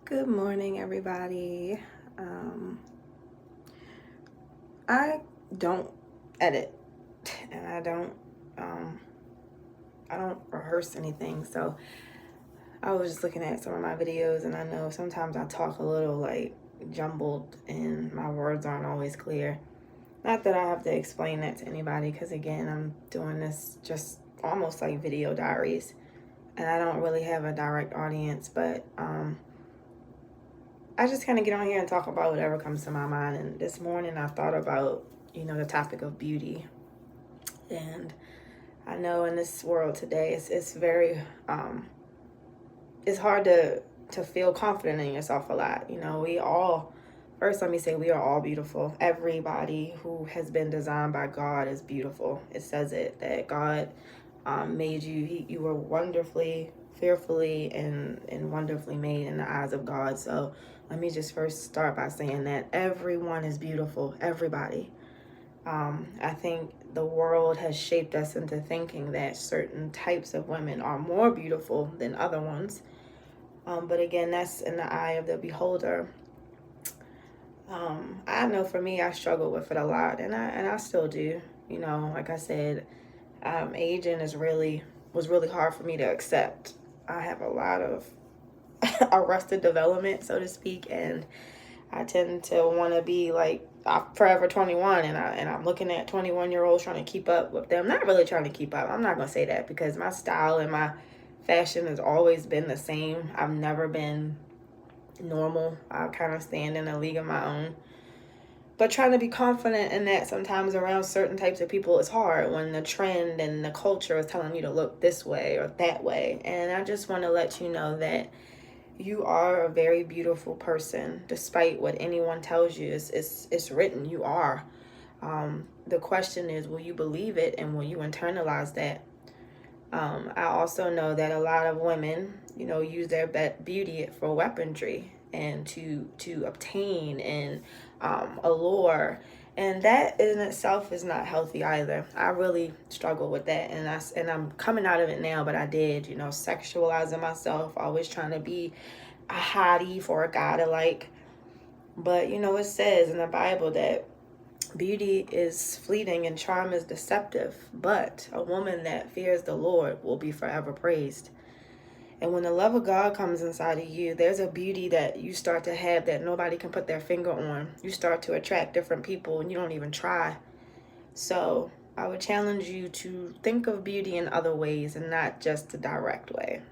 Good morning, everybody. I don't edit, and um, I don't rehearse anything. So I was just looking at some of my videos, and I know sometimes I talk a little like jumbled, and my words aren't always clear. Not that I have to explain that to anybody, because again, I'm doing this just almost like video diaries, and I don't really have a direct audience, but I just kind of get on here and talk about whatever comes to my mind. And this morning I thought about, the topic of beauty. And I know in this world today, it's very, it's hard to feel confident in yourself a lot. We all, first let me say, we are all beautiful. Everybody who has been designed by God is beautiful. It says it, that God made you, you were wonderfully, fearfully, and wonderfully made in the eyes of God. So let me just first start by saying that everyone is beautiful, everybody. I think the world has shaped us into thinking that certain types of women are more beautiful than other ones. But again, that's in the eye of the beholder. I know for me, I struggle with it a lot, and I still do. Like I said, aging was really hard for me to accept. I have a lot of arrested development, so to speak, and I tend to want to be like forever 21, and I'm looking at 21-year-olds trying to keep up with them. Not really trying to keep up. I'm not gonna say that, because my style and my fashion has always been the same. I've never been normal. I kind of stand in a league of my own. But trying to be confident in that sometimes around certain types of people is hard when the trend and the culture is telling you to look this way or that way. And I just want to let you know that you are a very beautiful person, despite what anyone tells you. It's written, you are. The question is, will you believe it, and will you internalize that? I also know that a lot of women, use their beauty for weaponry and to obtain and allure, and that in itself is not healthy either. I really struggle with that, and I'm coming out of it now. But I did, sexualizing myself, always trying to be a hottie for a guy to like. But it says in the Bible that beauty is fleeting and charm is deceptive, but a woman that fears the Lord will be forever praised. And when the love of God comes inside of you, there's a beauty that you start to have that nobody can put their finger on. You start to attract different people and you don't even try. So I would challenge you to think of beauty in other ways and not just the direct way.